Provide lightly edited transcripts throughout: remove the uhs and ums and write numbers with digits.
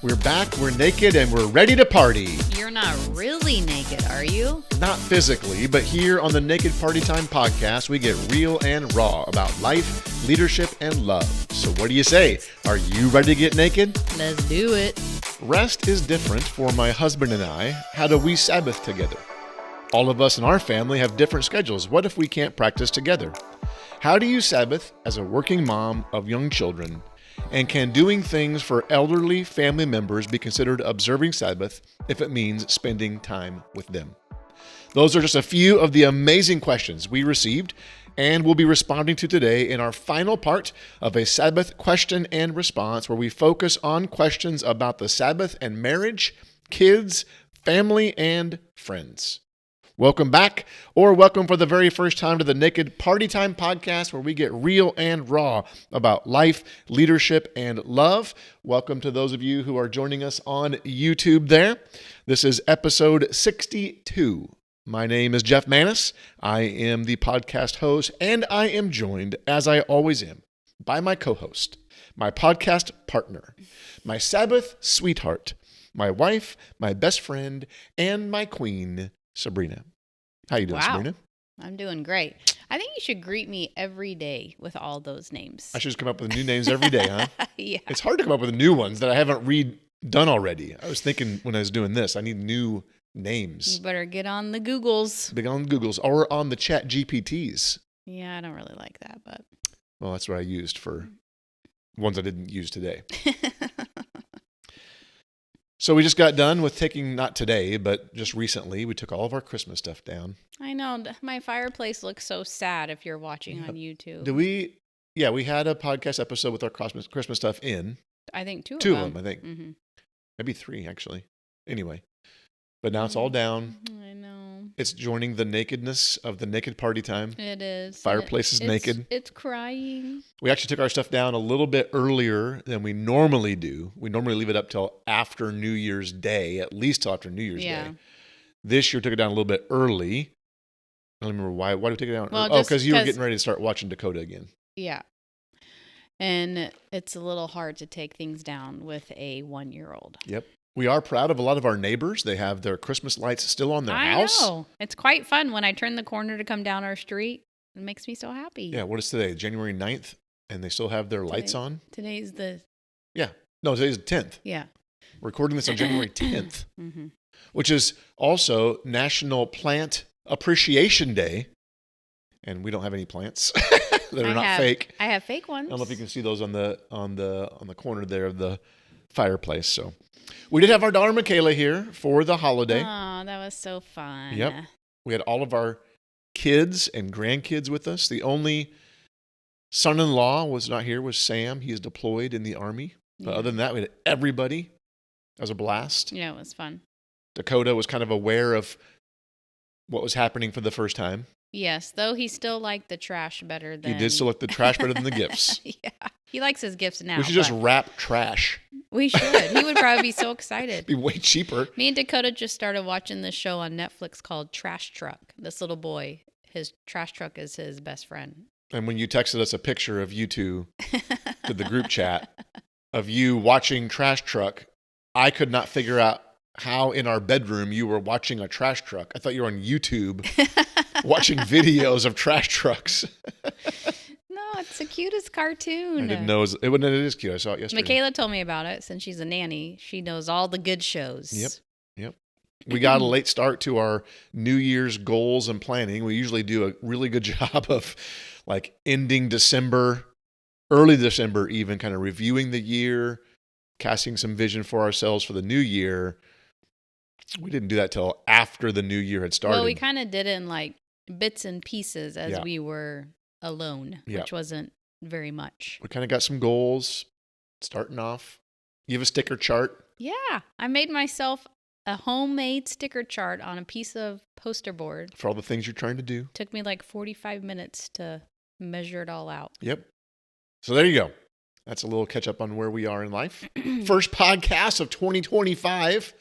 We're back, we're naked, and we're ready to party. You're not really naked, are you? Not physically, but here on the Naked Party Time podcast, we get real and raw about life, leadership, and love. So what do you say? Are you ready to get naked? Let's do it. Rest is different for my husband and I. How do we Sabbath together? All of us in our family have different schedules. What if we can't practice together? How do you Sabbath as a working mom of young children? And can doing things for elderly family members be considered observing Sabbath if it means spending time with them? Those are just a few of the amazing questions we received and we'll be responding to today in our final part of a Sabbath question and response, where we focus on questions about the Sabbath and marriage, kids, family, and friends. Welcome back, or welcome for the very first time to the Naked Party Time podcast, where we get real and raw about life, leadership, and love. Welcome to those of you who are joining us on YouTube there. This is episode 62. My name is Jeff Manis. I am the podcast host, and I am joined, as I always am, by my co-host, my podcast partner, my Sabbath sweetheart, my wife, my best friend, and my queen, Sabrina. How you doing, Sabrina? I'm doing great. I think you should greet me every day with all those names. I should just come up with new names every day, huh? Yeah. It's hard to come up with new ones that I haven't done already. I was thinking when I was doing this, I need new names. You better get on the Googles. Big on Googles or on the chat GPTs. Yeah, I don't really like that, but. Well, that's what I used for ones I didn't use today. So we just got done with taking, not today, but just recently, we took all of our Christmas stuff down. I know. My fireplace looks so sad if you're watching on YouTube. Yeah, we had a podcast episode with our Christmas stuff in. I think two of them, I think. Mm-hmm. Maybe three, actually. Anyway. But now it's all down. I know. It's joining the nakedness of the Naked Party Time. It is. Fireplace is naked. It's crying. We actually took our stuff down a little bit earlier than we normally do. We normally leave it up till after New Year's Day, at least till after New Year's Day. This year, took it down a little bit early. I don't remember why. Why did we take it down? Well, because you were getting ready to start watching Dakota again. Yeah. And it's a little hard to take things down with a 1-year-old. Yep. We are proud of a lot of our neighbors. They have their Christmas lights still on their house. I know. It's quite fun when I turn the corner to come down our street. It makes me so happy. Yeah, what is today? January 9th? And they still have their lights on? Today's the... Yeah. No, today's the 10th. Yeah. We're recording this on January 10th, mm-hmm. which is also National Plant Appreciation Day. And we don't have any plants that are not fake. I have fake ones. I don't know if you can see those on the corner there of the fireplace. So we did have our daughter Michaela here for the holiday. Oh, that was so fun. Yep. We had all of our kids and grandkids with us. The only son-in-law was not here was Sam. He is deployed in the Army. Yeah. But other than that, we had everybody. That was a blast. Yeah, it was fun. Dakota was kind of aware of what was happening for the first time. Yes, though he still liked the trash better than... He did still like the trash better than the gifts. Yeah, he likes his gifts now. We should just wrap trash. We should. He would probably be so excited. It'd be way cheaper. Me and Dakota just started watching this show on Netflix called Trash Truck. This little boy, his trash truck is his best friend. And when you texted us a picture of you two to the group chat of you watching Trash Truck, I could not figure out how in our bedroom you were watching a trash truck. I thought you were on YouTube watching videos of trash trucks. No, it's the cutest cartoon. I didn't know it is cute. I saw it yesterday. Michaela told me about it. Since she's a nanny, she knows all the good shows. Yep. We got a late start to our New Year's goals and planning. We usually do a really good job of like ending December, early December even, kind of reviewing the year, casting some vision for ourselves for the new year. We didn't do that till after the new year had started. Well, we kind of did it in like bits and pieces as we were alone, which wasn't very much. We kind of got some goals starting off. You have a sticker chart? Yeah. I made myself a homemade sticker chart on a piece of poster board. For all the things you're trying to do. Took me like 45 minutes to measure it all out. Yep. So there you go. That's a little catch up on where we are in life. First podcast of 2025.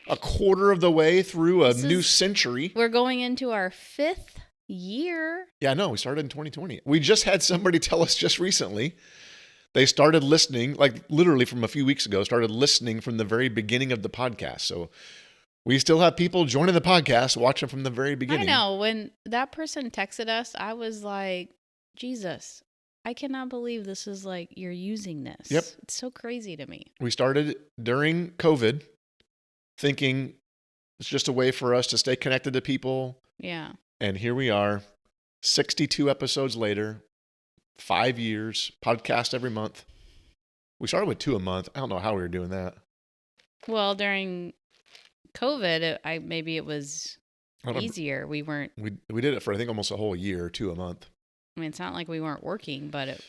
A quarter of the way through a new century. We're going into our 5th year. Yeah, no, we started in 2020. We just had somebody tell us just recently They started listening, like literally from a few weeks ago, started listening from the very beginning of the podcast. So we still have people joining the podcast, watching from the very beginning. I know. When that person texted us, I was like, Jesus, I cannot believe this is like you're using this. Yep. It's so crazy to me. We started during COVID thinking it's just a way for us to stay connected to people. Yeah. And here we are, 62 episodes later, 5 years, podcast every month. We started with 2 a month. I don't know how we were doing that. Well, during COVID, maybe it was easier. We weren't. We did it for I think almost a whole year, 2 a month. I mean, it's not like we weren't working, but it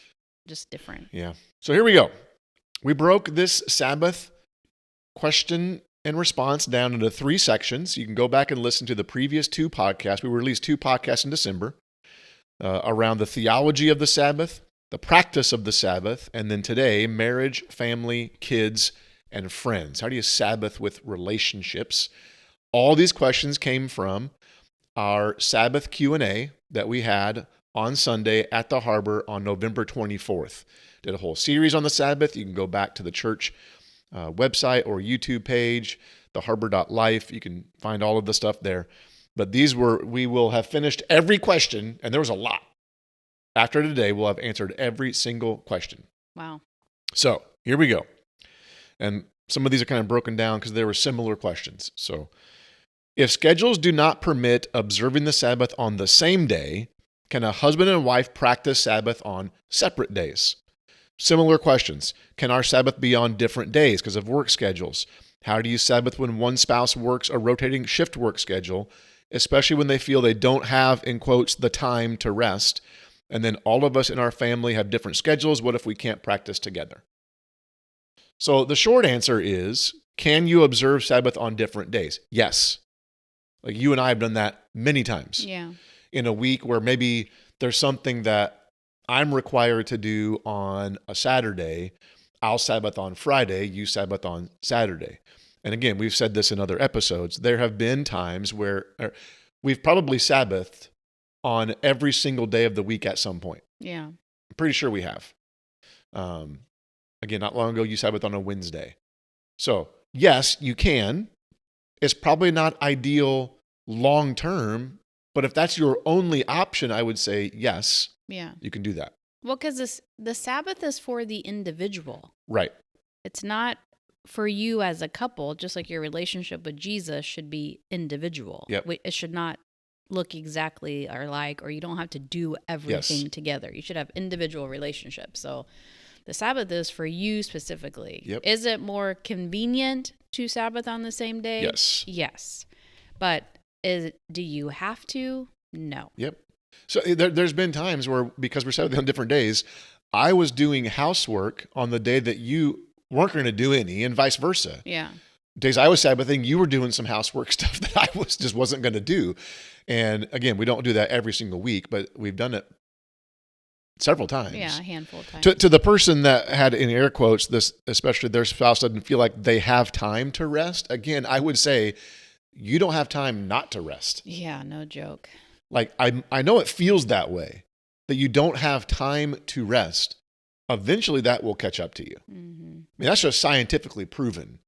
just different. Yeah. So here we go. We broke this Sabbath question and response down into 3 sections. You can go back and listen to the previous 2 podcasts. We released 2 podcasts in December around the theology of the Sabbath, the practice of the Sabbath, and then today, marriage, family, kids, and friends. How do you Sabbath with relationships? All these questions came from our Sabbath Q&A that we had on Sunday at the Harbor on November 24th. Did a whole series on the Sabbath. You can go back to the church website or YouTube page, theharbor.life. You can find all of the stuff there. But we will have finished every question, and there was a lot. After today, we'll have answered every single question. Wow. So here we go. And some of these are kind of broken down because there were similar questions. So if schedules do not permit observing the Sabbath on the same day, can a husband and wife practice Sabbath on separate days? Similar questions. Can our Sabbath be on different days because of work schedules? How do you Sabbath when one spouse works a rotating shift work schedule, especially when they feel they don't have, in quotes, the time to rest? And then all of us in our family have different schedules. What if we can't practice together? So the short answer is, can you observe Sabbath on different days? Yes. Like you and I have done that many times. Yeah. In a week where maybe there's something that I'm required to do on a Saturday, I'll Sabbath on Friday, you Sabbath on Saturday. And again, we've said this in other episodes. There have been times where we've probably Sabbathed on every single day of the week at some point. Yeah. I'm pretty sure we have. Again, not long ago, you Sabbath on a Wednesday. So yes, you can. It's probably not ideal long term, but if that's your only option, I would say yes. Yeah. You can do that. Well, because the Sabbath is for the individual. Right. It's not for you as a couple, just like your relationship with Jesus should be individual. Yep. It should not look exactly alike, or you don't have to do everything together. You should have individual relationships. So the Sabbath is for you specifically. Yep. Is it more convenient to Sabbath on the same day? Yes. Yes. But do you have to? No. Yep. So there's been times where, because we're Sabbathing on different days, I was doing housework on the day that you weren't going to do any, and vice versa. Yeah. Days I was Sabbathing, you were doing some housework stuff that I wasn't going to do. And again, we don't do that every single week, but we've done it several times. Yeah, a handful of times. To the person that had, in air quotes, this, especially their spouse doesn't feel like they have time to rest. Again, I would say you don't have time not to rest. Yeah, no joke. Like I know it feels that way, that you don't have time to rest. Eventually that will catch up to you. Mm-hmm. I mean, that's just scientifically proven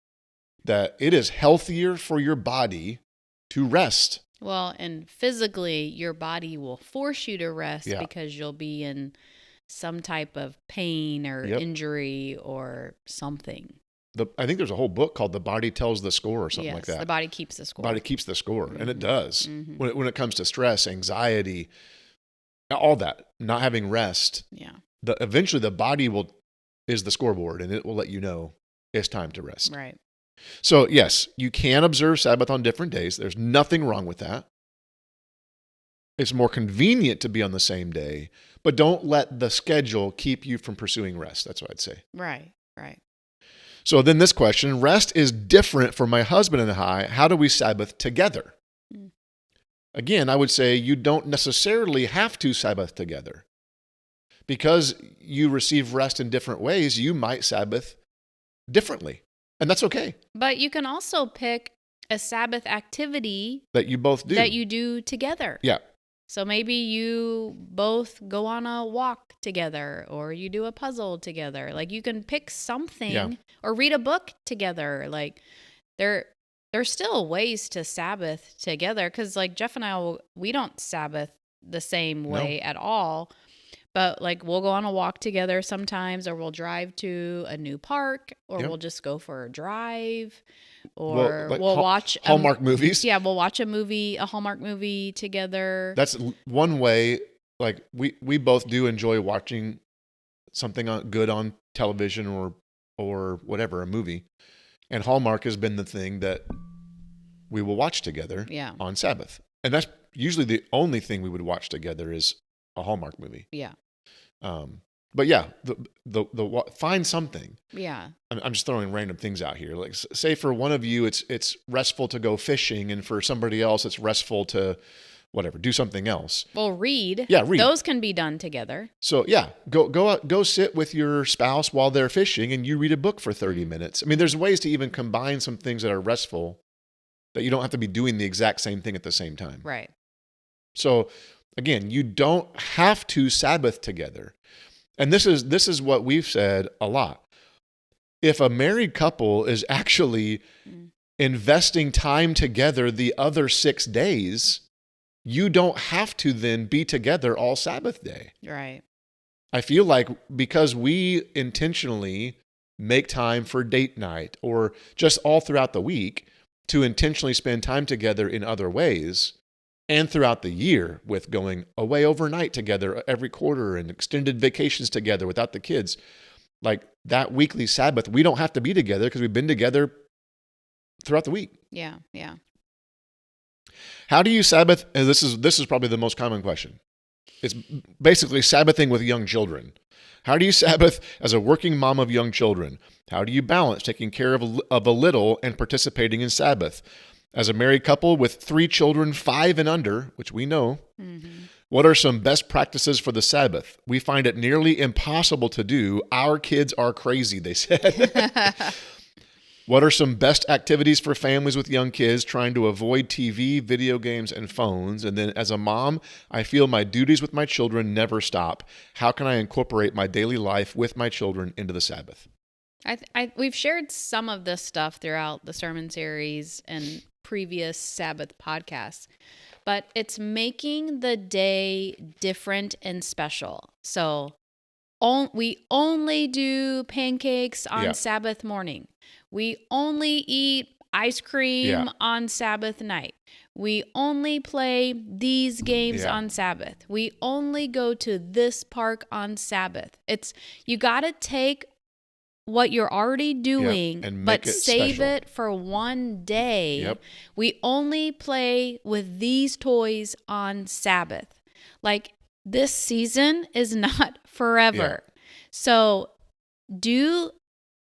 that it is healthier for your body to rest. Well, and physically, your body will force you to rest because you'll be in some type of pain or injury or something. I think there's a whole book called The Body Tells the Score or something like that. The body keeps the score. Body keeps the score, Mm-hmm. and it does. Mm-hmm. When it comes to stress, anxiety, all that, not having rest, eventually the body is the scoreboard, and it will let you know it's time to rest. Right. So yes, you can observe Sabbath on different days. There's nothing wrong with that. It's more convenient to be on the same day, but don't let the schedule keep you from pursuing rest. That's what I'd say. Right, right. So then this question, rest is different for my husband and I. How do we Sabbath together? Mm. Again, I would say you don't necessarily have to Sabbath together. Because you receive rest in different ways, you might Sabbath differently. And that's okay. But you can also pick a Sabbath activity that you both do. That you do together. Yeah. So maybe you both go on a walk together, or you do a puzzle together. Like, you can pick something or read a book together. Like, there's still ways to Sabbath together, because like Jeff and I, we don't Sabbath the same way at all. But like, we'll go on a walk together sometimes, or we'll drive to a new park, or we'll just go for a drive, or we'll watch Hallmark movies. Yeah, we'll watch a Hallmark movie together. That's one way. Like, we both do enjoy watching something good on television or whatever, a movie. And Hallmark has been the thing that we will watch together on Sabbath. And that's usually the only thing we would watch together is a Hallmark movie. Yeah. But yeah, the find something. Yeah. I'm just throwing random things out here. Like, say for one of you, it's restful to go fishing, and for somebody else, it's restful to whatever, do something else. Well, read. Yeah, read. Those can be done together. So yeah, go sit with your spouse while they're fishing, and you read a book for 30 minutes. I mean, there's ways to even combine some things that are restful that you don't have to be doing the exact same thing at the same time. Right. So again, you don't have to Sabbath together. And this is what we've said a lot. If a married couple is actually investing time together the other 6 days, you don't have to then be together all Sabbath day. Right. I feel like because we intentionally make time for date night or just all throughout the week to intentionally spend time together in other ways, and throughout the year with going away overnight together every quarter and extended vacations together without the kids, like that weekly Sabbath, we don't have to be together because we've been together throughout the week. Yeah, yeah. How do you Sabbath? And this is probably the most common question. It's basically Sabbathing with young children. How do you Sabbath as a working mom of young children? How do you balance taking care of a little and participating in Sabbath? As a married couple with 3 children, 5 and under, which we know, what are some best practices for the Sabbath? We find it nearly impossible to do. Our kids are crazy, they said. What are some best activities for families with young kids trying to avoid TV, video games, and phones? And then as a mom, I feel my duties with my children never stop. How can I incorporate my daily life with my children into the Sabbath? We've shared some of this stuff throughout the sermon series and previous Sabbath podcasts, but it's making the day different and special. So we only do pancakes on Sabbath morning. We only eat ice cream on Sabbath night. We only play these games on Sabbath. We only go to this park on Sabbath. You got to take what you're already doing, but save special. It for one day. Yep. We only play with these toys on Sabbath. Like, this season is not forever. Yeah. So do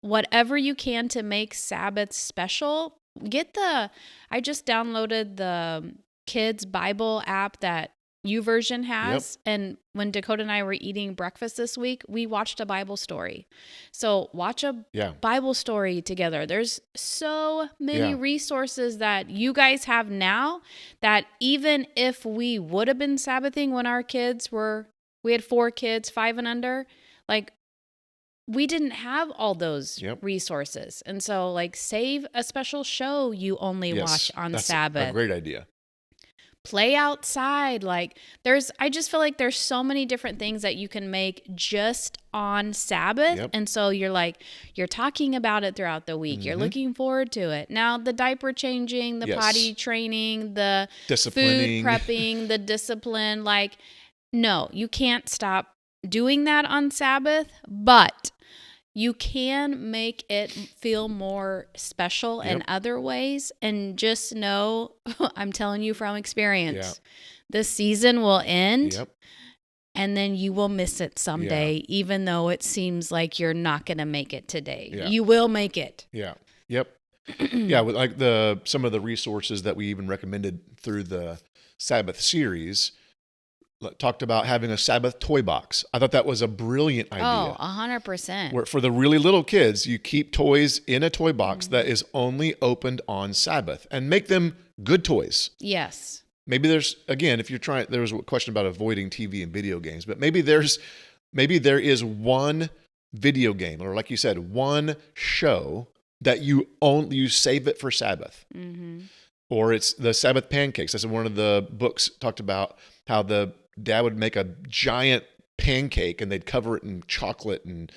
whatever you can to make Sabbath special. I just downloaded the kids Bible app that YouVersion has. Yep. And when Dakota and I were eating breakfast this week, we watched a Bible story. So watch a Bible story together. There's so many resources that you guys have now that even if we would have been Sabbathing when our kids we had 4 kids, 5 and under, like, we didn't have all those resources. And so, like, save a special show you only watch on Sabbath. That's a great idea. Play outside. Like, I just feel like there's so many different things that you can make just on Sabbath. Yep. And so you're talking about it throughout the week. Mm-hmm. You're looking forward to it. Now, the diaper changing, the potty training, the food prepping, the discipline, like, no, you can't stop doing that on Sabbath, but you can make it feel more special in other ways. And just know, I'm telling you from experience, this season will end and then you will miss it someday, even though it seems like you're not going to make it today. Yeah. You will make it. Yeah. Yep. With like some of the resources that we even recommended through the Sabbath series, talked about having a Sabbath toy box. I thought that was a brilliant idea. Oh, 100%. Where for the really little kids, you keep toys in a toy box that is only opened on Sabbath and make them good toys. Yes. Maybe there's, again, if you're trying, there was a question about avoiding TV and video games, but maybe there is one video game, or like you said, one show that you save it for Sabbath. Mm-hmm. Or it's the Sabbath pancakes. That's one of the books talked about how the dad would make a giant pancake and they'd cover it in chocolate and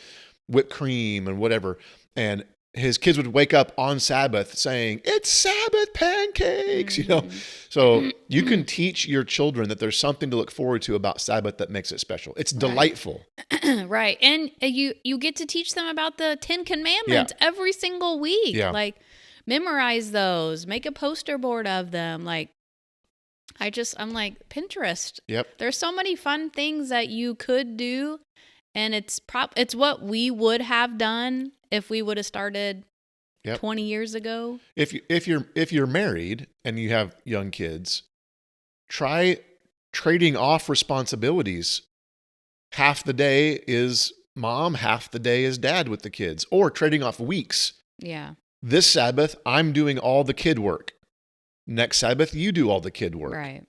whipped cream and whatever. And his kids would wake up on Sabbath saying, "It's Sabbath pancakes," So you can teach your children that there's something to look forward to about Sabbath that makes it special. It's delightful. Right. And you get to teach them about the 10 Commandments every single week. Yeah. Like, memorize those, make a poster board of them. Like, I'm like, Pinterest. Yep. There's so many fun things that you could do. And it's what we would have done if we would have started 20 years ago. If you're married and you have young kids, try trading off responsibilities. Half the day is mom, half the day is dad with the kids, or trading off weeks. Yeah. This Sabbath, I'm doing all the kid work. Next Sabbath, you do all the kid work. Right.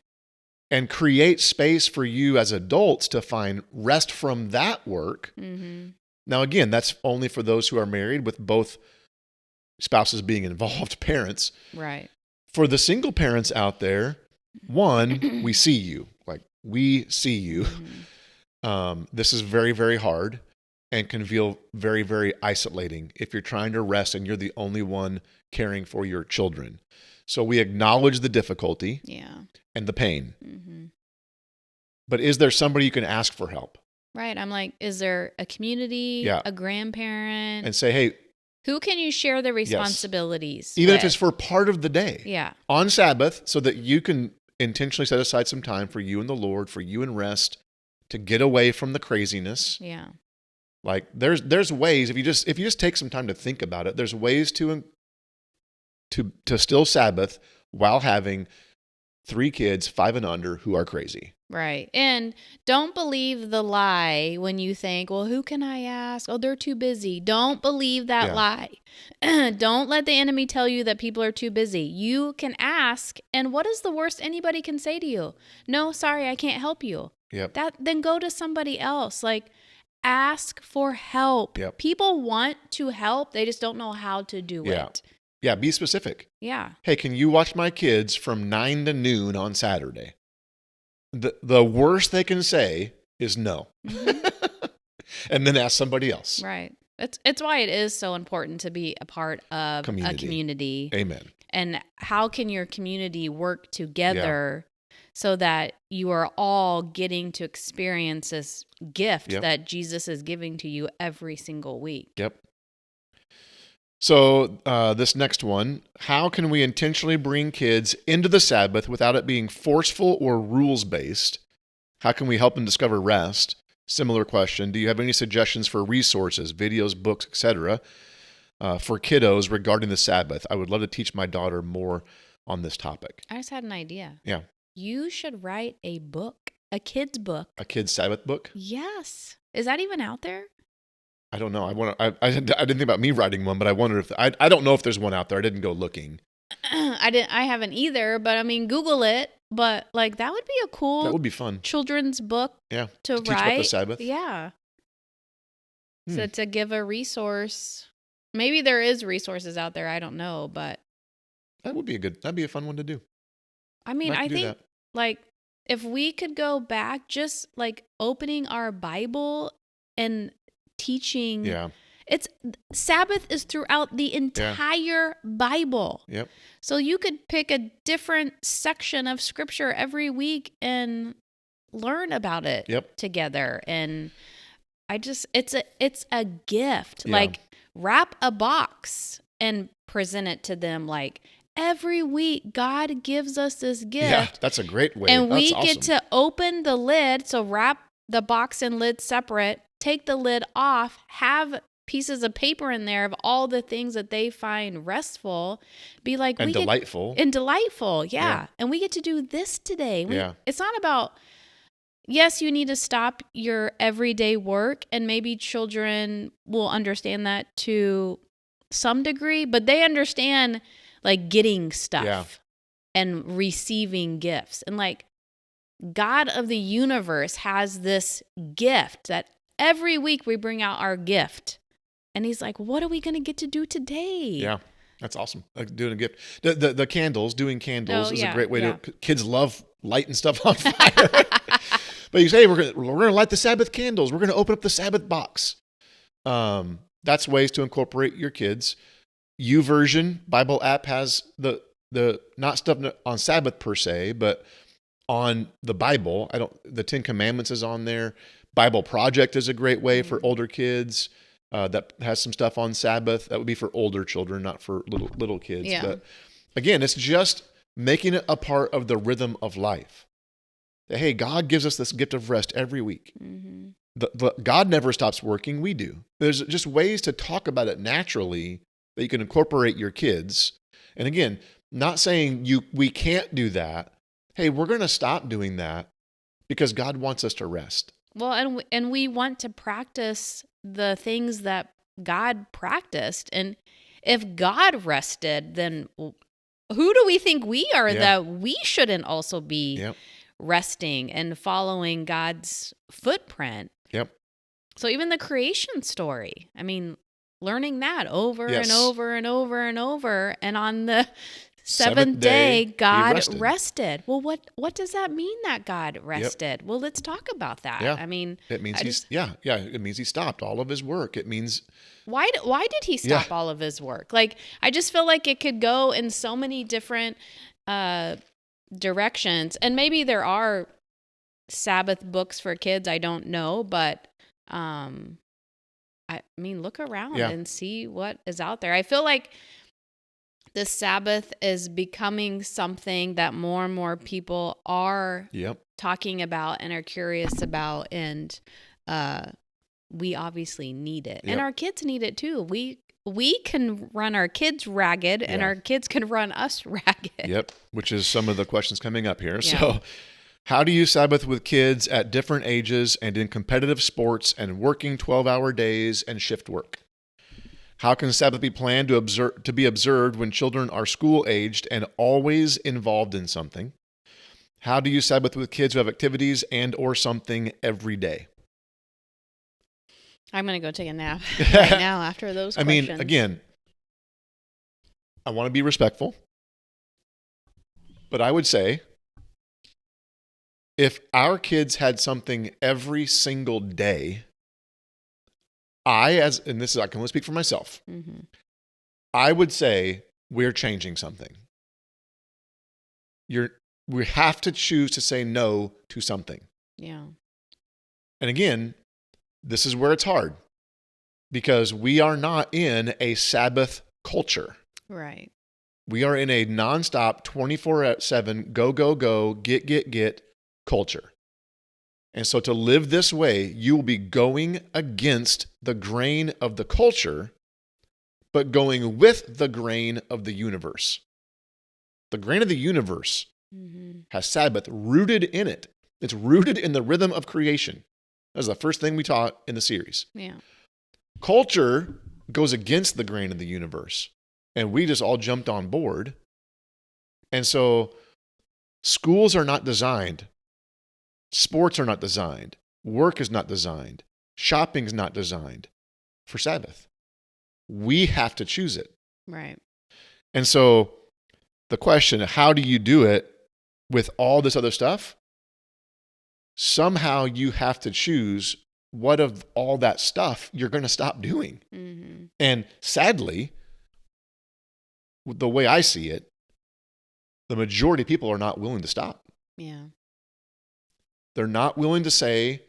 And create space for you as adults to find rest from that work. Mm-hmm. Now, again, that's only for those who are married with both spouses being involved, parents. Right. For the single parents out there, one, we see you. Like, we see you. Mm-hmm. This is very, very hard and can feel very, very isolating if you're trying to rest and you're the only one caring for your children. So we acknowledge the difficulty and the pain. Mm-hmm. But is there somebody you can ask for help? Right. I'm like, is there a community, a grandparent? And say, hey, who can you share the responsibilities even with? if it's for part of the day. Yeah. On Sabbath, so that you can intentionally set aside some time for you and the Lord, for you and rest, to get away from the craziness. Yeah. Like there's ways, if you just take some time to think about it, there's ways to still Sabbath while having 3 kids, 5 and under, who are crazy. Right. And don't believe the lie when you think, well, who can I ask? Oh, they're too busy. Don't believe that lie. Don't let the enemy tell you that people are too busy. You can ask, and what is the worst anybody can say to you? No, sorry, I can't help you. Yep. Then go to somebody else. Like, ask for help. Yep. People want to help. They just don't know how to do it. Yeah, be specific. Yeah. Hey, can you watch my kids from 9 to noon on Saturday? The worst they can say is no. Mm-hmm. And then ask somebody else. Right. It's why it is so important to be a part of a community. Amen. And how can your community work together so that you are all getting to experience this gift that Jesus is giving to you every single week? Yep. So this next one, how can we intentionally bring kids into the Sabbath without it being forceful or rules-based? How can we help them discover rest? Similar question. Do you have any suggestions for resources, videos, books, etc., for kiddos regarding the Sabbath? I would love to teach my daughter more on this topic. I just had an idea. Yeah. You should write a book, a kid's book. A kid's Sabbath book? Yes. Is that even out there? I don't know. I didn't think about me writing one, but I wonder if I don't know if there's one out there. I didn't go looking. I haven't either, but I mean, Google it. But like, that would be a cool. That would be fun. Children's book. Yeah. To teach write about the Sabbath. Yeah. So to give a resource, maybe there is resources out there. I don't know, but that'd be a fun one to do. I mean, I think like if we could go back, just like opening our Bible and teaching. Yeah. It's Sabbath is throughout the entire Bible. Yep. So you could pick a different section of scripture every week and learn about it together. And it's a gift. Yeah. Like, wrap a box and present it to them. Like, every week God gives us this gift. Yeah, that's a great way. And we get to open the lid. So wrap the box and lid separate. Take the lid off, have pieces of paper in there of all the things that they find restful, be like, delightful. Yeah. And we get to do this today. It's not about, yes, you need to stop your everyday work, and maybe children will understand that to some degree, but they understand like getting stuff. and receiving gifts. And like God of the universe has this gift that every week we bring out our gift. And he's like, what are we going to get to do today? Yeah. That's awesome. Like doing a gift. The candles, doing candles is a great way to, kids love lighting stuff on fire. But you say, we're going to light the Sabbath candles. We're going to open up the Sabbath box. That's ways to incorporate your kids. YouVersion Bible app has the not stuff on Sabbath per se, but on the Bible. The 10 Commandments is on there. Bible Project is a great way for older kids. That has some stuff on Sabbath. That would be for older children, not for little kids. Yeah. But again, it's just making it a part of the rhythm of life. That, hey, God gives us this gift of rest every week. God never stops working. We do. There's just ways to talk about it naturally that you can incorporate your kids. And again, not saying we can't do that. Hey, we're going to stop doing that because God wants us to rest. Well, and we want to practice the things that God practiced. And if God rested, then who do we think we are that we shouldn't also be resting and following God's footprint? Yep. So even the creation story, I mean, learning that over and over and over and over. And on the seventh day, God rested. Well, what does that mean that God rested? Well, let's talk about that. Yeah. I mean, it means it means he stopped all of his work. It means why did he stop all of his work? Like, I just feel like it could go in so many different directions. And maybe there are Sabbath books for kids, I don't know, but I mean, look around and see what is out there. I feel like the Sabbath is becoming something that more and more people are talking about and are curious about, and we obviously need it. And our kids need it too. We can run our kids ragged, and our kids can run us ragged. Yep, which is some of the questions coming up here. Yeah. So, how do you Sabbath with kids at different ages and in competitive sports and working 12-hour days and shift work? How can Sabbath be planned to be observed when children are school-aged and always involved in something? How do you Sabbath with kids who have activities and or something every day? I'm going to go take a nap right now after those questions. I mean, again, I want to be respectful, but I would say if our kids had something every single day, I can only speak for myself. I would say we're changing something. We have to choose to say no to something. Yeah. And again, this is where it's hard because we are not in a Sabbath culture. Right. We are in a nonstop 24/7 go, get culture. And so to live this way, you will be going against the grain of the culture, but going with the grain of the universe. The grain of the universe has Sabbath rooted in it. It's rooted in the rhythm of creation. That was the first thing we taught in the series. Yeah. Culture goes against the grain of the universe, and we just all jumped on board. And so schools are not designed. Sports are not designed. Work is not designed. Shopping is not designed for Sabbath. We have to choose it. Right. And so the question, how do you do it with all this other stuff? Somehow you have to choose what of all that stuff you're going to stop doing. And sadly, the way I see it, the majority of people are not willing to stop. Yeah. They're not willing to say,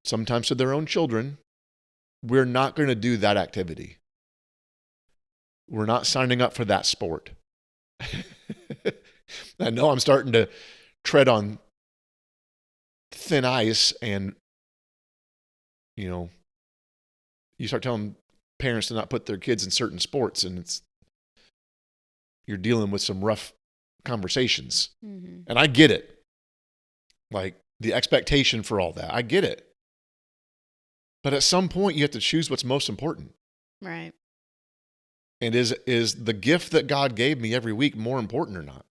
sometimes to their own children, we're not going to do that activity. We're not signing up for that sport. I know I'm starting to tread on thin ice, and, you start telling parents to not put their kids in certain sports, and you're dealing with some rough conversations. And I get it. Like the expectation for all that. I get it. But at some point you have to choose what's most important. Right. And is the gift that God gave me every week more important or not?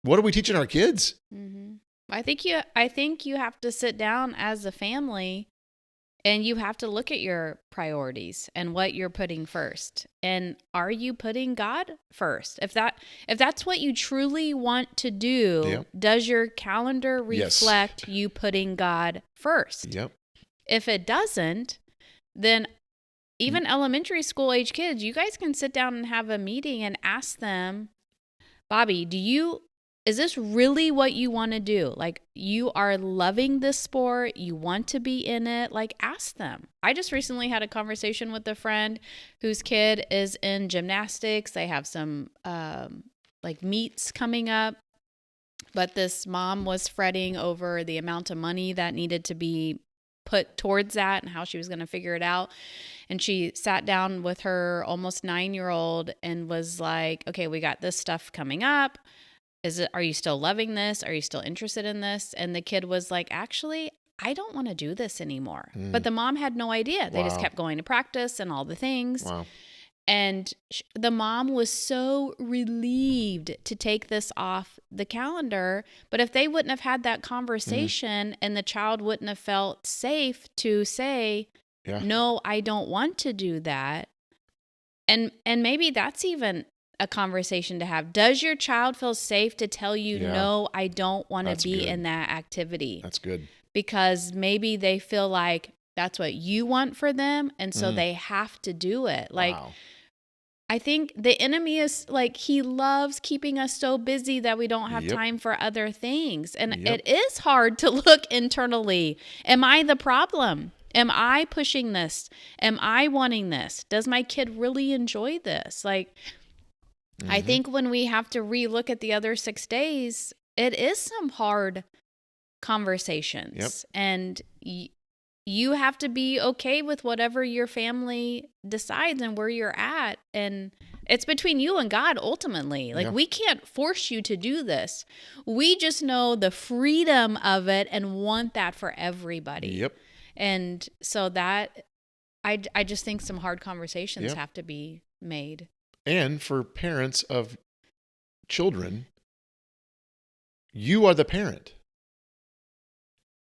what are we teaching our kids? Mm-hmm. I think you have to sit down as a family and you have to look at your priorities and what you're putting first. And are you putting God first? If that's what you truly want to do, Yep. does your calendar Yes. reflect you putting God first? Yep. If it doesn't, then even elementary school age kids, you guys can sit down and have a meeting and ask them, Bobby, is this really what you want to do? Like, you are loving this sport, you want to be in it, like, ask them. I just recently had a conversation with a friend whose kid is in gymnastics. They have some like meets coming up, but this mom was fretting over the amount of money that needed to be put towards that and how she was going to figure it out. And she sat down with her almost 9-year-old and was like, okay, we got this stuff coming up. Are you still loving this? Are you still interested in this? And the kid was like, actually, I don't want to do this anymore. But the mom had no idea. They just kept going to practice and all the things. Wow. And the mom was so relieved to take this off the calendar. But if they wouldn't have had that conversation and the child wouldn't have felt safe to say, no, I don't want to do that. And maybe that's even a conversation to have. Does your child feel safe to tell you, no, I don't want to be in that activity? That's good. Because maybe they feel like that's what you want for them. And so they have to do it. Like, wow. I think the enemy is like, he loves keeping us so busy that we don't have time for other things. And it is hard to look internally. Am I the problem? Am I pushing this? Am I wanting this? Does my kid really enjoy this? Like, I think when we have to relook at the other 6 days, it is some hard conversations. And you have to be okay with whatever your family decides and where you're at. And it's between you and God ultimately. Like, we can't force you to do this. We just know the freedom of it and want that for everybody. And so that, I just think some hard conversations have to be made. And for parents of children, you are the parent.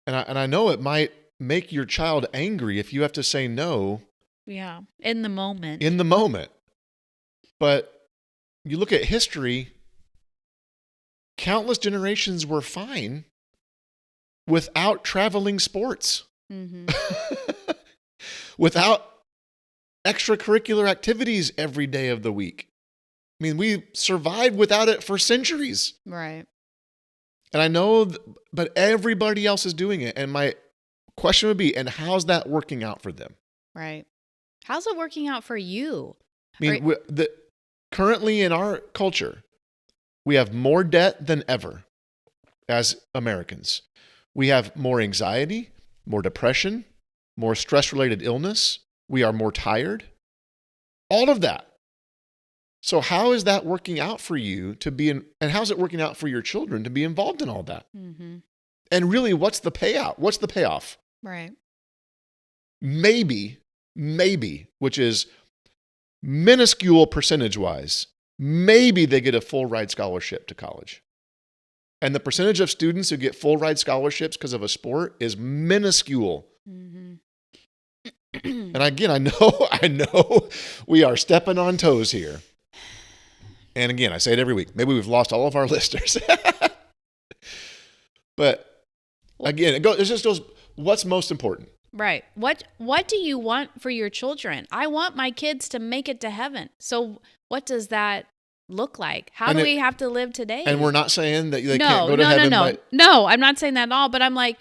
And I know it might make your child angry if you have to say no. Yeah, in the moment. But you look at history, countless generations were fine without traveling sports, without extracurricular activities every day of the week. I mean, we survived without it for centuries. Right. And I know, but everybody else is doing it. And my question would be, and how's that working out for them? Right. How's it working out for you? I mean, currently in our culture, we have more debt than ever as Americans. We have more anxiety, more depression, more stress-related illness. We are more tired. All of that. So how is that working out for you to be in, and how's it working out for your children to be involved in all that? And really, what's the payout? What's the payoff? Right. Maybe, which is minuscule percentage-wise, maybe they get a full ride scholarship to college. And the percentage of students who get full ride scholarships because of a sport is minuscule. And again, I know we are stepping on toes here. And again, I say it every week. Maybe we've lost all of our listeners. But again, it just goes, what's most important? Right. What do you want for your children? I want my kids to make it to heaven. So what does that look like? How do we have to live today? And we're not saying that they can't go to heaven. No, I'm not saying that at all. But I'm like,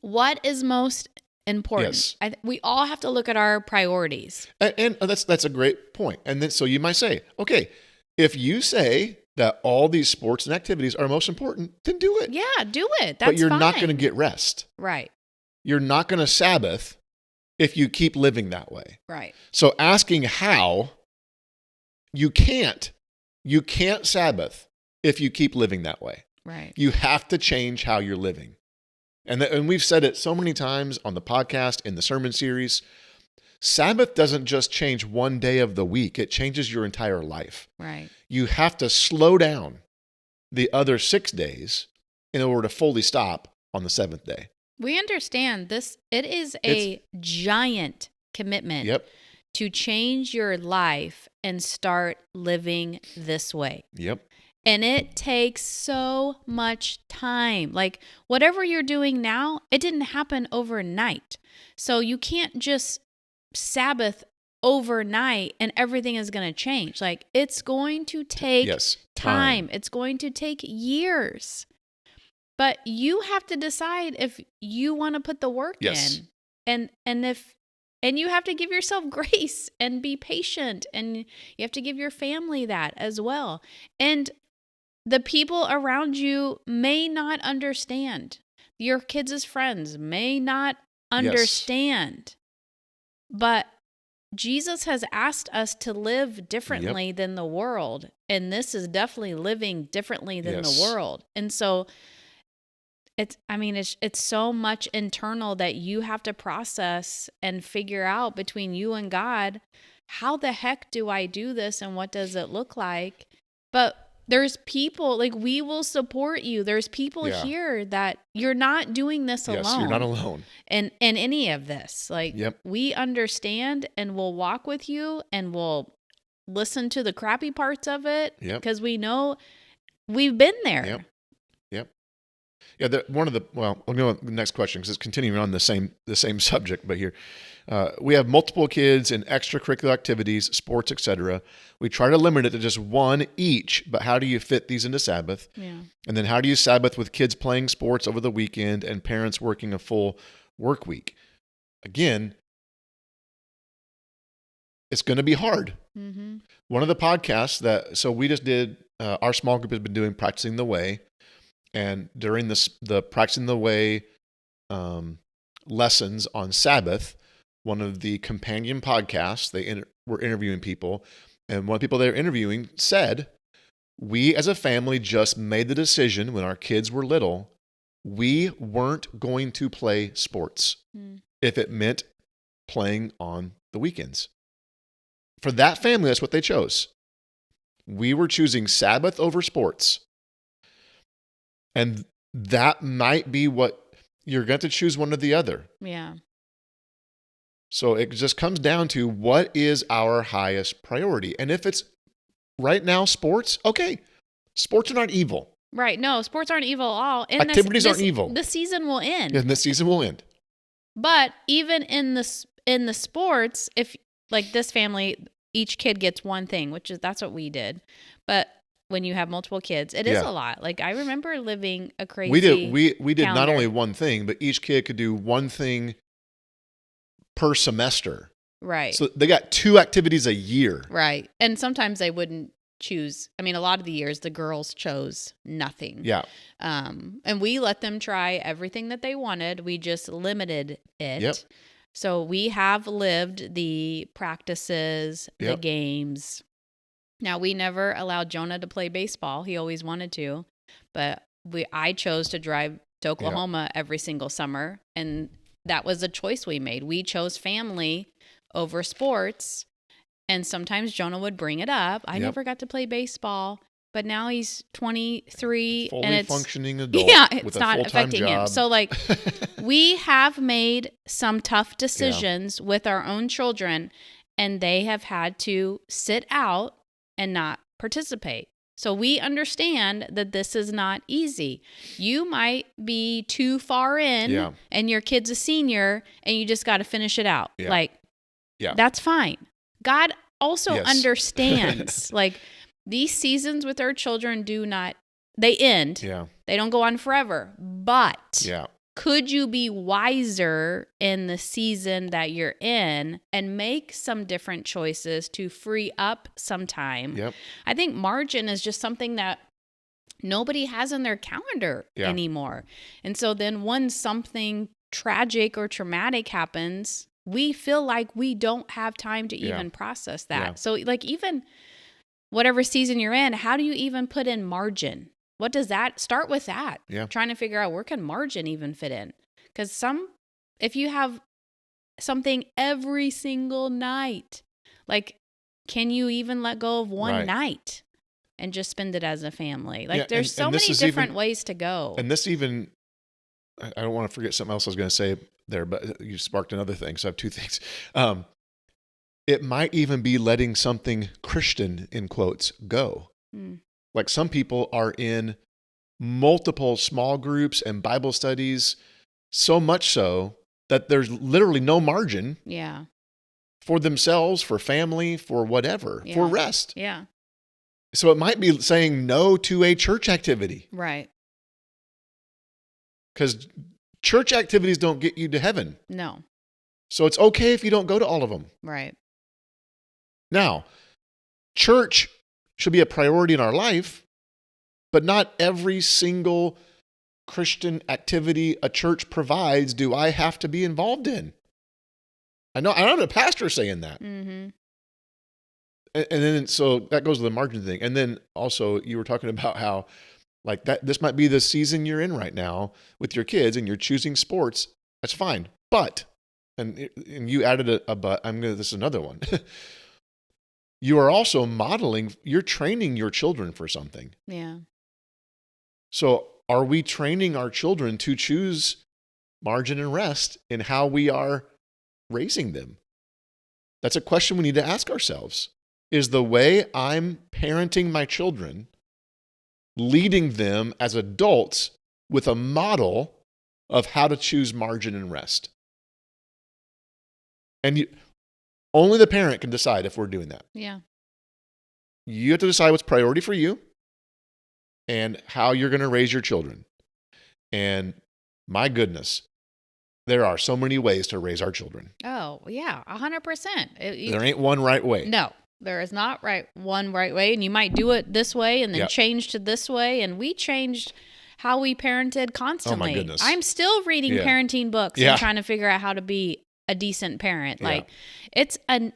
what is most important? Yes. We all have to look at our priorities. And that's a great point. And then so you might say, okay, if you say that all these sports and activities are most important, then do it. Yeah, do it. That's But you're fine. not going to get rest. Right. You're not going to Sabbath if you keep living that way. Right. So asking how, you can't Sabbath if you keep living that way. Right. You have to change how you're living. And we've said it so many times on the podcast, in the sermon series. Sabbath doesn't just change one day of the week. It changes your entire life. Right. You have to slow down the other 6 days in order to fully stop on the 7th day. We understand this. It is a giant commitment Yep. to change your life and start living this way. Yep. And it takes so much time. Like whatever you're doing now, it didn't happen overnight. So you can't just Sabbath overnight and everything is going to change. Like it's going to take time. It's going to take years. But you have to decide if you want to put the work in. And you have to give yourself grace and be patient, and you have to give your family that as well. And the people around you may not understand. Your kids' friends may not understand. But Jesus has asked us to live differently than the world. And this is definitely living differently than the world. And so it's so much internal that you have to process and figure out between you and God, how the heck do I do this and what does it look like? But there's people, like we will support you. There's people here that you're not doing this alone. Yes, you're not alone. In any of this. Like we understand and we'll walk with you and we'll listen to the crappy parts of it because we know we've been there. Yep. Yeah, I'll go on the next question because it's continuing on the same subject, but here we have multiple kids in extracurricular activities, sports, etc. We try to limit it to just one each, but how do you fit these into Sabbath? Yeah. And then how do you Sabbath with kids playing sports over the weekend and parents working a full work week? Again, it's going to be hard. Mm-hmm. One of the podcasts so we just did, our small group has been doing Practicing the Way. And during the Practicing the Way lessons on Sabbath, one of the companion podcasts, they were interviewing people, and one of the people they were interviewing said, we as a family just made the decision when our kids were little, we weren't going to play sports if it meant playing on the weekends. For that family, that's what they chose. We were choosing Sabbath over sports. And that might be what you're going to choose, one or the other. Yeah. So it just comes down to what is our highest priority. And if it's right now sports, okay, sports are not evil. Right. No, sports aren't evil at all. And activities aren't evil. The season will end. And the season will end. But even in the sports, if like this family, each kid gets one thing, that's what we did. But when you have multiple kids, it is a lot. Like I remember living a crazy We did calendar. Not only one thing, but each kid could do one thing per semester. Right. So they got 2 activities a year. Right. And sometimes they wouldn't choose. I mean, a lot of the years the girls chose nothing. Yeah. And we let them try everything that they wanted. We just limited it. Yep. So we have lived the practices, the games. Now, we never allowed Jonah to play baseball. He always wanted to, but I chose to drive to Oklahoma every single summer, and that was a choice we made. We chose family over sports, and sometimes Jonah would bring it up. I never got to play baseball, but now he's 23. Fully and it's functioning adult it's with not a full-time affecting job. him. So, like, we have made some tough decisions with our own children, and they have had to sit out and not participate. So we understand that this is not easy. You might be too far in and your kid's a senior and you just got to finish it out. That's fine. God also understands like these seasons with our children they end. Yeah. They don't go on forever. But could you be wiser in the season that you're in and make some different choices to free up some time? Yep. I think margin is just something that nobody has in their calendar anymore. And so then when something tragic or traumatic happens, we feel like we don't have time to even process that. Yeah. So like even whatever season you're in, how do you even put in margin? What does that start with that? Yeah. Trying to figure out where can margin even fit in? Because if you have something every single night, like, can you even let go of one night? and just spend it as a family. Like Yeah, there's so this many is different even, ways to go. and this even, I don't want to forget something else I was going to say there, but you sparked another thing. So I have two things. It might even be letting something Christian, in quotes, go. Like some people are in multiple small groups and Bible studies, so much so that there's literally no margin Yeah. for themselves, for family, for whatever, for rest. Yeah. So it might be saying no to a church activity, Right. because church activities don't get you to heaven. No. So it's okay if you don't go to all of them. Right. Now, church should be a priority in our life, but not every single Christian activity a church provides do I have to be involved in. I know a pastor saying that. Mm-hmm. And then, so that goes to the margin thing. And then also you were talking about how like that, this might be the season you're in right now with your kids and you're choosing sports. That's fine. But, and you added a but, this is another one. You are also modeling, you're training your children for something. Yeah. So are we training our children to choose margin and rest in how we are raising them? That's a question we need to ask ourselves. Is the way I'm parenting my children leading them as adults with a model of how to choose margin and rest? And only the parent can decide if we're doing that. Yeah. You have to decide what's priority for you and how you're going to raise your children. And my goodness, there are so many ways to raise our children. Oh, yeah, 100%. There ain't one right way. No, there is not one right way. And you might do it this way and then change to this way. And we changed how we parented constantly. Oh, my goodness. I'm still reading parenting books and trying to figure out how to be a decent parent. Like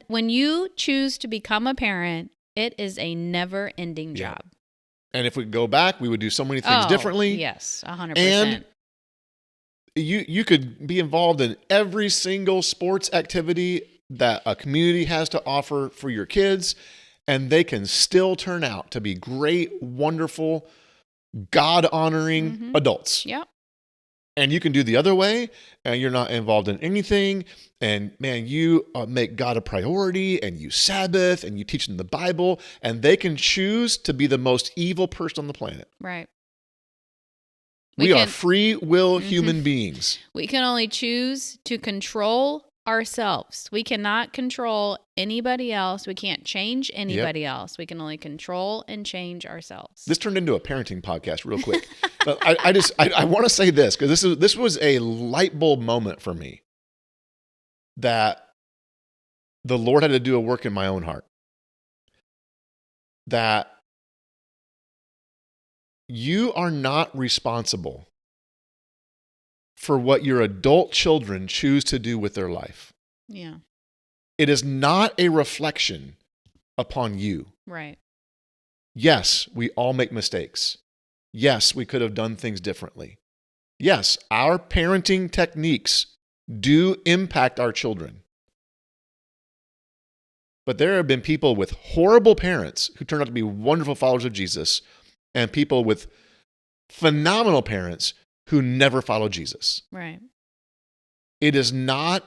when you choose to become a parent, it is a never ending job. And if we go back, we would do so many things differently. Yes, 100%. And you could be involved in every single sports activity that a community has to offer for your kids, and they can still turn out to be great, wonderful, God-honoring adults. Yep. And you can do the other way, and you're not involved in anything. And man, you make God a priority, and you Sabbath, and you teach them the Bible, and they can choose to be the most evil person on the planet. Right. We are free will human beings. We can only choose to control ourselves. We cannot control anybody else. We can't change anybody else. We can only control and change ourselves. This turned into a parenting podcast real quick. But I want to say this, because this was a light bulb moment for me, that the Lord had to do a work in my own heart. That you are not responsible for what your adult children choose to do with their life. Yeah. It is not a reflection upon you. Right. Yes, we all make mistakes. Yes, we could have done things differently. Yes, our parenting techniques do impact our children. But there have been people with horrible parents who turned out to be wonderful followers of Jesus, and people with phenomenal parents who never followed Jesus. Right. It is not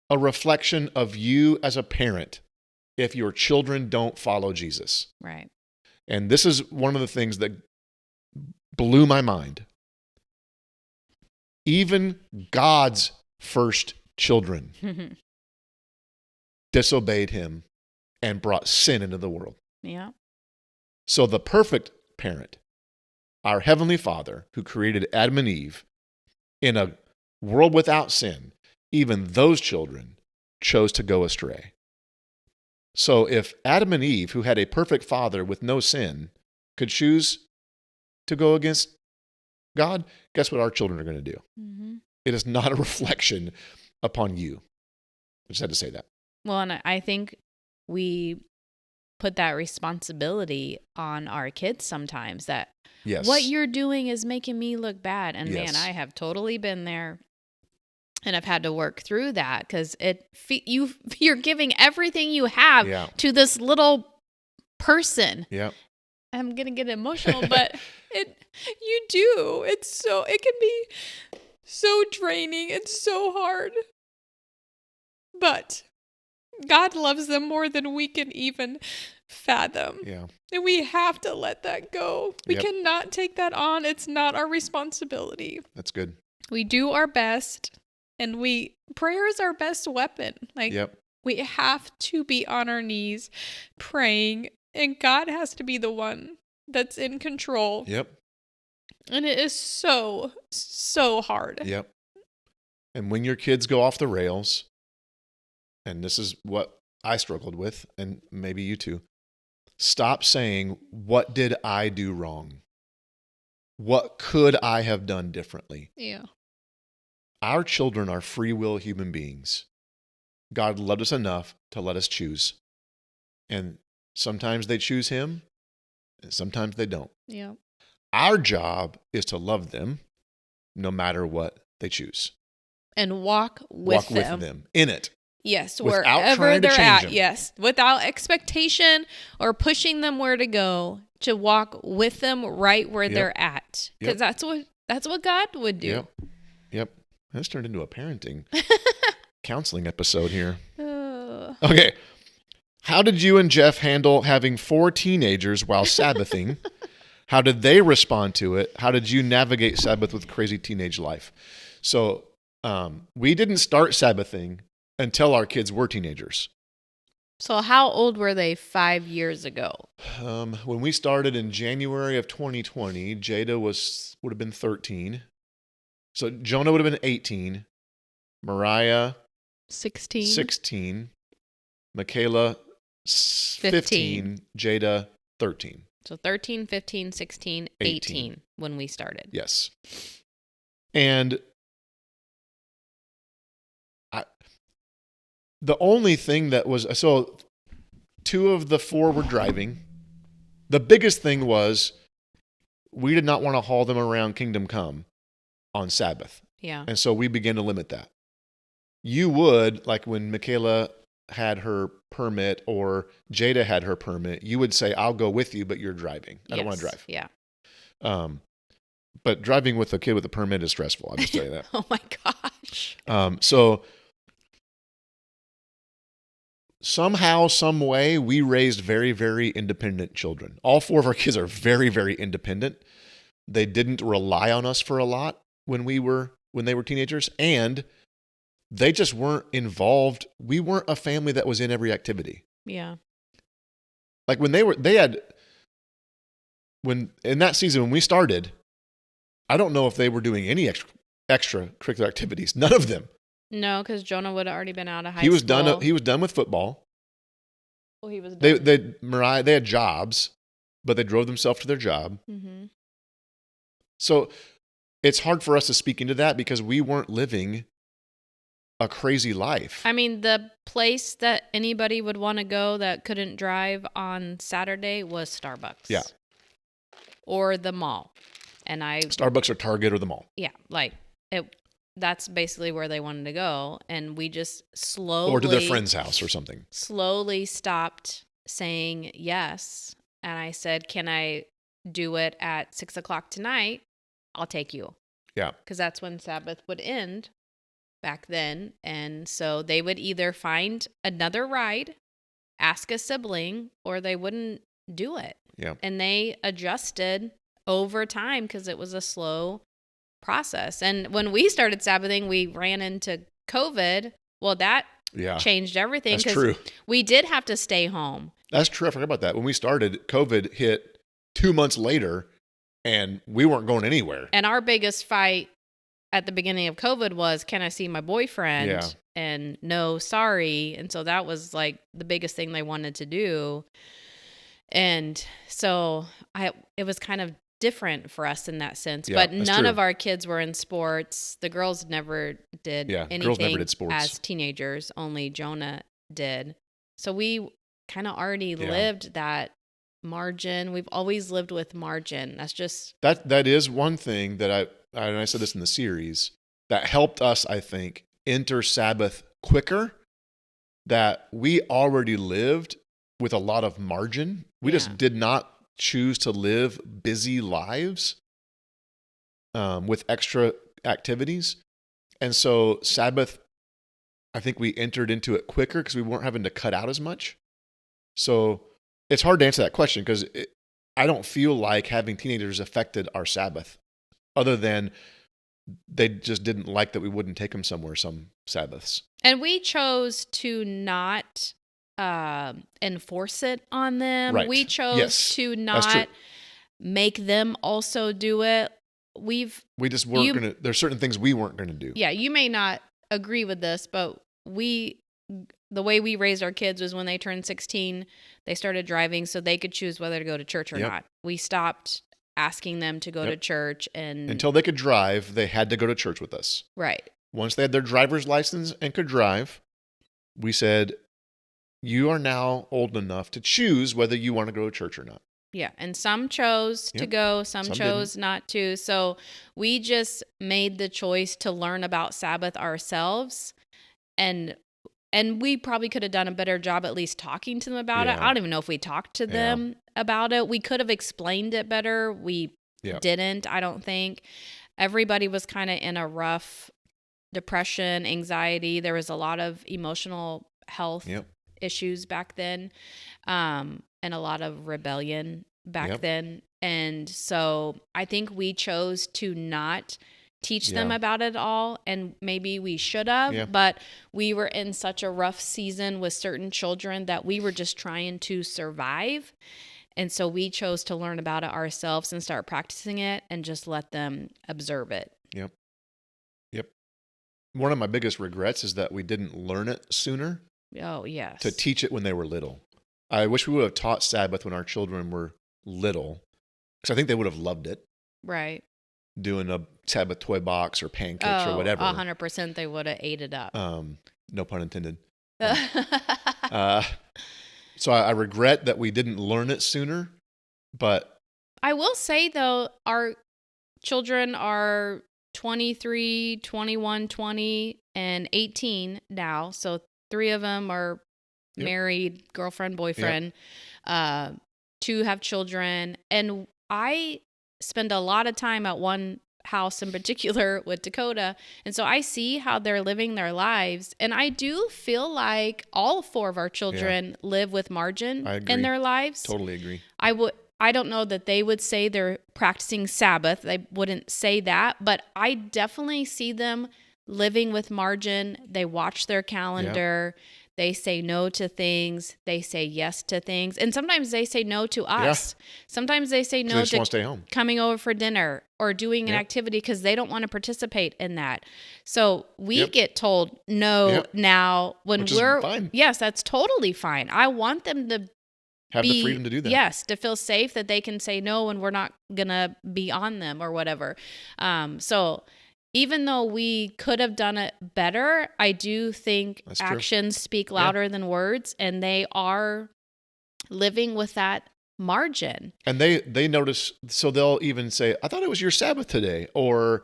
a reflection of you as a parent if your children don't follow Jesus. Right. And this is one of the things that blew my mind. Even God's first children disobeyed him and brought sin into the world. Yeah. So the perfect parent, our Heavenly Father who created Adam and Eve in a world without sin, even those children chose to go astray. So if Adam and Eve, who had a perfect father with no sin, could choose to go against God, guess what our children are going to do? Mm-hmm. It is not a reflection upon you. I just had to say that. Well, and I think we put that responsibility on our kids sometimes, that what you're doing is making me look bad. And man, I have totally been there. And I've had to work through that, because you're giving everything you have to this little person. Yeah. I'm going to get emotional, but you do. It can be so draining. It's so hard. But God loves them more than we can even fathom. Yeah. And we have to let that go. We Yep. cannot take that on. It's not our responsibility. That's good. We do our best, and prayer is our best weapon. Like, Yep. we have to be on our knees praying, and God has to be the one that's in control. Yep. And it is so, so hard. Yep. And when your kids go off the rails, and this is what I struggled with, and maybe you too, stop saying, what did I do wrong? What could I have done differently? Yeah. Our children are free will human beings. God loved us enough to let us choose. And sometimes they choose him, and sometimes they don't. Yeah. Our job is to love them no matter what they choose. And walk with them in it. Yes, without wherever trying to they're change at. them. Yes, without expectation or pushing them where to go, to walk with them right where they're at. Because that's what God would do. Yep. This turned into a parenting counseling episode here. Okay. How did you and Jeff handle having 4 teenagers while Sabbathing? How did they respond to it? How did you navigate Sabbath with crazy teenage life? So we didn't start Sabbathing until our kids were teenagers. So how old were they 5 years ago? When we started in January of 2020, Jada would have been 13. So Jonah would have been 18. Mariah, 16. Michaela, 15. Jada, 13. So 13, 15, 16, 18 when we started. Yes. And the only thing that was, so 2 of the 4 were driving. The biggest thing was we did not want to haul them around Kingdom Come on Sabbath. Yeah. And so we began to limit that. You would, like when Michaela had her permit or Jada had her permit, you would say, I'll go with you, but you're driving. I don't want to drive. Yeah. But driving with a kid with a permit is stressful. I'll just tell you that. Oh my gosh. So somehow, some way, we raised very, very independent children. All 4 of our kids are very, very independent. They didn't rely on us for a lot when they were teenagers, and they just weren't involved. We weren't a family that was in every activity. Yeah. Like when in that season when we started, I don't know if they were doing any extracurricular activities. None of them. No, because Jonah would have already been out of high He was school. done. He was done with football. Well, he was done. They had jobs, but they drove themselves to their job. Mm-hmm. So it's hard for us to speak into that because we weren't living a crazy life. I mean, the place that anybody would want to go that couldn't drive on Saturday was Starbucks. Yeah. Or the mall. And Starbucks or Target or the mall. Yeah, like that's basically where they wanted to go, and we just slowly or to their friend's house or something. Slowly stopped saying yes, and I said, "Can I do it at 6:00 tonight? I'll take you." Yeah, because that's when Sabbath would end back then, and so they would either find another ride, ask a sibling, or they wouldn't do it. Yeah, and they adjusted over time because it was a slow process. And when we started Sabbathing, we ran into COVID. Well, that changed everything. That's true. We did have to stay home. That's true. I forgot about that. When we started, COVID hit 2 months later, and we weren't going anywhere. And our biggest fight at the beginning of COVID was, can I see my boyfriend? Yeah. And no, sorry. And so that was like the biggest thing they wanted to do. And so it was kind of different for us in that sense, but none of our kids were in sports. The girls never did anything girls never did sports. As teenagers. Only Jonah did. So we kind of already lived that margin. We've always lived with margin. That's just that is one thing that I said this in the series that helped us, I think, enter Sabbath quicker. That we already lived with a lot of margin. We just did not choose to live busy lives with extra activities. And so Sabbath, I think we entered into it quicker because we weren't having to cut out as much. So it's hard to answer that question because I don't feel like having teenagers affected our Sabbath, other than they just didn't like that we wouldn't take them somewhere some Sabbaths. And we chose to not enforce it on them. Right. We chose Yes. to That's true. not make them also do it. We just weren't going to, there's certain things we weren't going to do. Yeah, you may not agree with this, but the way we raised our kids was when they turned 16, they started driving so they could choose whether to go to church or not. We stopped asking them to go to church, and until they could drive, they had to go to church with us. Right. Once they had their driver's license and could drive, we said, you are now old enough to choose whether you want to go to church or not. Yeah, and some chose to go, some chose didn't. not to. So we just made the choice to learn about Sabbath ourselves, and we probably could have done a better job at least talking to them about it. I don't even know if we talked to them about it. We could have explained it better. We didn't, I don't think. Everybody was kind of in a rough depression, anxiety. There was a lot of emotional health issues back then, and a lot of rebellion back then. And so I think we chose to not teach them about it all, and maybe we should have, but we were in such a rough season with certain children that we were just trying to survive. And so we chose to learn about it ourselves and start practicing it and just let them observe it. Yep. One of my biggest regrets is that we didn't learn it sooner. Oh, yes. To teach it when they were little. I wish we would have taught Sabbath when our children were little, because I think they would have loved it. Right. Doing a Sabbath toy box or pancakes or whatever. 100% they would have ate it up. No pun intended. So I regret that we didn't learn it sooner, but I will say, though, our children are 23, 21, 20, and 18 now. So 3 of them are married, girlfriend, boyfriend. 2 have children. And I spend a lot of time at one house in particular with Dakota. And so I see how they're living their lives. And I do feel like all 4 of our children live with margin in their lives. Totally agree. I don't know that they would say they're practicing Sabbath. They wouldn't say that, but I definitely see them living with margin. They watch their calendar. They say no to things. They say yes to things. And sometimes they say no to us. Sometimes they say no they just to want to stay home, coming over for dinner or doing an activity because they don't want to participate in that. So we get told no now when which is fine. Yes, that's totally fine. I want them to have the freedom to do that. Yes, to feel safe that they can say no and we're not going to be on them or whatever. So even though we could have done it better, I do think actions speak louder than words, and they are living with that margin. And they notice, so they'll even say, I thought it was your Sabbath today, or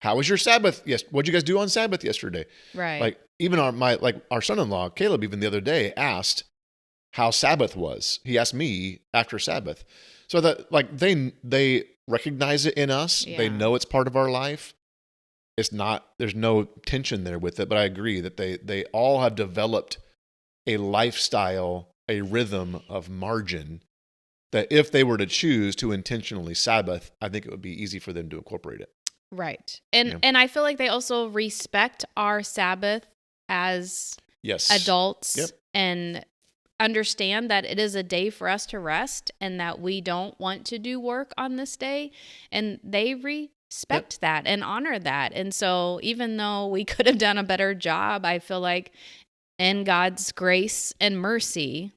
how was your Sabbath? Yes, what'd you guys do on Sabbath yesterday? Right. Like even our son-in-law, Caleb, even the other day asked how Sabbath was. He asked me after Sabbath. So that they recognize it in us. They know it's part of our life. It's not, there's no tension there with it, but I agree that they all have developed a lifestyle, a rhythm of margin that if they were to choose to intentionally Sabbath, I think it would be easy for them to incorporate it. Right. And I feel like they also respect our Sabbath as adults and understand that it is a day for us to rest and that we don't want to do work on this day. And they respect that and honor that. And so even though we could have done a better job, I feel like in God's grace and mercy,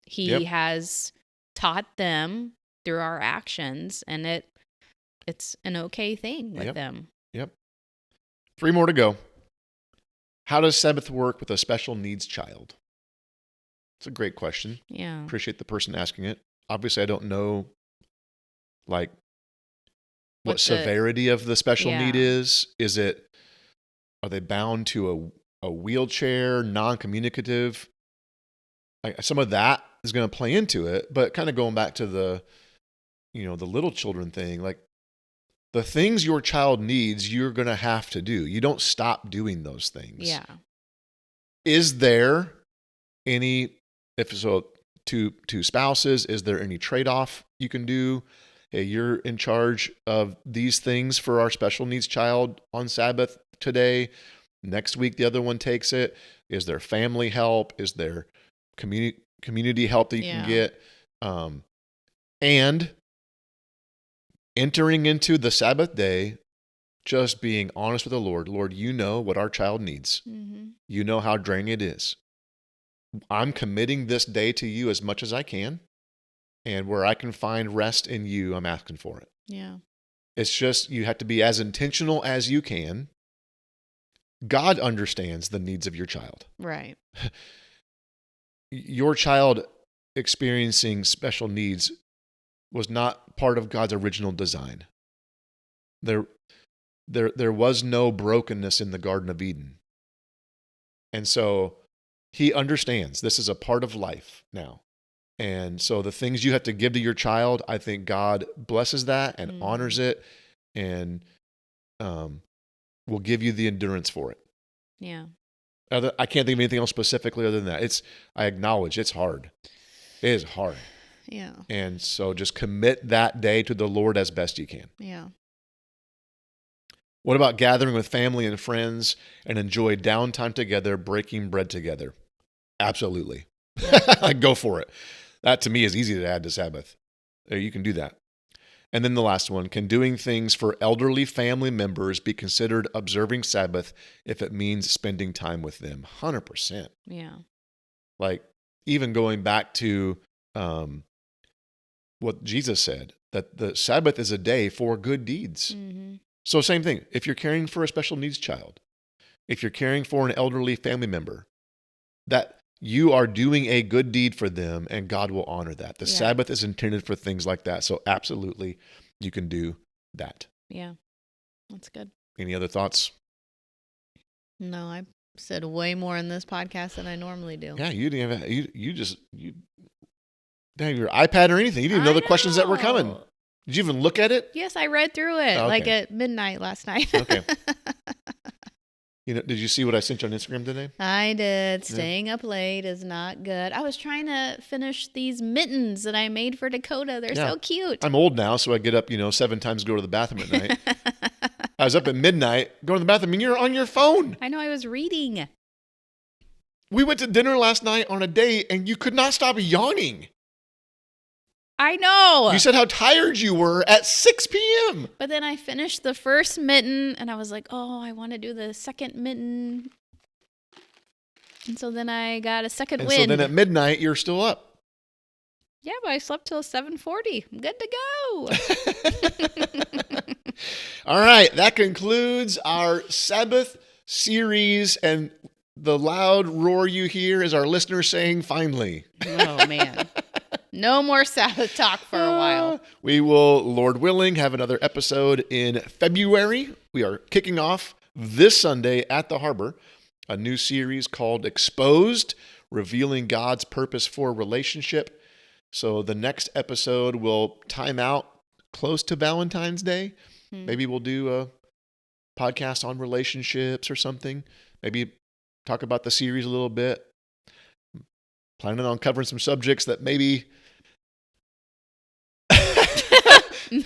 He has taught them through our actions, and it's an okay thing with them. Yep. 3 more to go. How does Sabbath work with a special needs child? It's a great question. Yeah. Appreciate the person asking it. Obviously, I don't know what severity of the special need is. Are they bound to a wheelchair, non-communicative? Some of that is going to play into it, but kind of going back to the the little children thing, like the things your child needs, you're going to have to do. You don't stop doing those things. Yeah. Is there any, if so, to spouses, is there any trade-off you can do? Hey, you're in charge of these things for our special needs child on Sabbath today. Next week, the other one takes it. Is there family help? Is there community help that you can get? And entering into the Sabbath day, just being honest with the Lord. Lord, you know what our child needs. Mm-hmm. You know how draining it is. I'm committing this day to you as much as I can. And where I can find rest in you, I'm asking for it. Yeah. It's just, you have to be as intentional as you can. God understands the needs of your child. Right. Your child experiencing special needs was not part of God's original design. There was no brokenness in the Garden of Eden. And so he understands this is a part of life now. And so the things you have to give to your child, I think God blesses that and honors it, and will give you the endurance for it. Yeah. I can't think of anything else specifically other than that. I acknowledge it's hard. It is hard. Yeah. And so just commit that day to the Lord as best you can. Yeah. What about gathering with family and friends and enjoy downtime together, breaking bread together? Absolutely. Go for it. That to me is easy to add to Sabbath. You can do that. And then the last one, can doing things for elderly family members be considered observing Sabbath if it means spending time with them? 100%. Yeah. Like even going back to what Jesus said, that the Sabbath is a day for good deeds. Mm-hmm. So same thing. If you're caring for a special needs child, if you're caring for an elderly family member, that you are doing a good deed for them, and God will honor that. The Sabbath is intended for things like that. So absolutely, you can do that. Yeah, that's good. Any other thoughts? No, I said way more in this podcast than I normally do. Yeah, you didn't have, you didn't have your iPad or anything. You didn't even know the questions that were coming. Did you even look at it? Yes, I read through it like at midnight last night. Okay. Did you see what I sent you on Instagram today? I did. Staying up late is not good. I was trying to finish these mittens that I made for Dakota. They're so cute. I'm old now, so I get up, 7 times to go to the bathroom at night. I was up at midnight going to the bathroom, and you're on your phone. I know, I was reading. We went to dinner last night on a date, and you could not stop yawning. I know. You said how tired you were at 6 p.m. But then I finished the first mitten, and I was like, oh, I want to do the second mitten. And so then I got a second wind. So then at midnight, you're still up. Yeah, but I slept till 7:40. I'm good to go. All right, that concludes our Sabbath series, and the loud roar you hear is our listeners saying, finally. Oh, man. No more Sabbath talk for a while. We will, Lord willing, have another episode in February. We are kicking off this Sunday at the Harbor a new series called Exposed, revealing God's purpose for relationship. So the next episode will time out close to Valentine's Day. Maybe we'll do a podcast on relationships or something. Maybe talk about the series a little bit. Planning on covering some subjects that maybe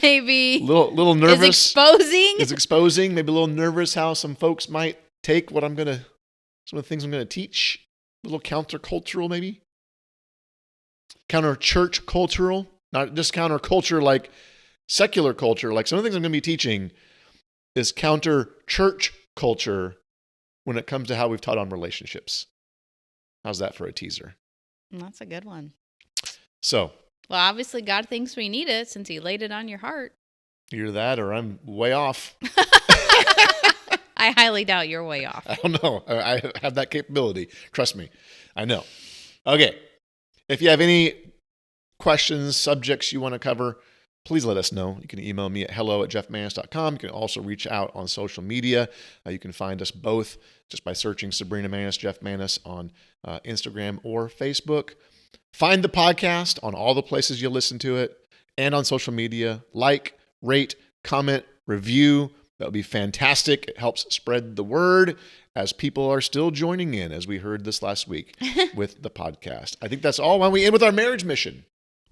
maybe little nervous. It's exposing. Maybe a little nervous how some folks might take some of the things I'm gonna teach. A little countercultural, maybe. Counter-church cultural, not just counterculture like secular culture. Like some of the things I'm gonna be teaching is counter-church culture when it comes to how we've taught on relationships. How's that for a teaser? That's a good one. So. Well, obviously God thinks we need it since he laid it on your heart. Either that or I'm way off. I highly doubt you're way off. I don't know. I have that capability. Trust me. I know. Okay. If you have any questions, subjects you want to cover, please let us know. You can email me at hello@jeffmanis.com. You can also reach out on social media. You can find us both just by searching Sabrina Manis, Jeff Manis on Instagram or Facebook. Find the podcast on all the places you listen to it. and on social media. Like, rate, comment, review. That would be fantastic. It helps spread the word as people are still joining in, as we heard this last week with the podcast. I think that's all. Why don't we end with our marriage mission?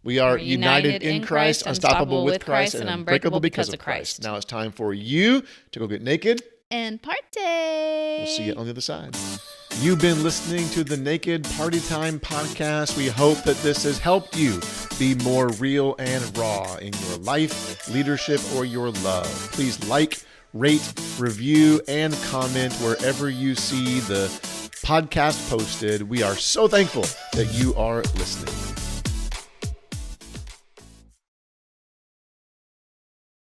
We are united in Christ, unstoppable with Christ, and unbreakable because of Christ. Now it's time for you to go get naked and party. We'll see you on the other side. You've been listening to the Naked Party Time podcast. We hope that this has helped you be more real and raw in your life, leadership, or your love. Please like, rate, review, and comment wherever you see the podcast posted. We are so thankful that you are listening.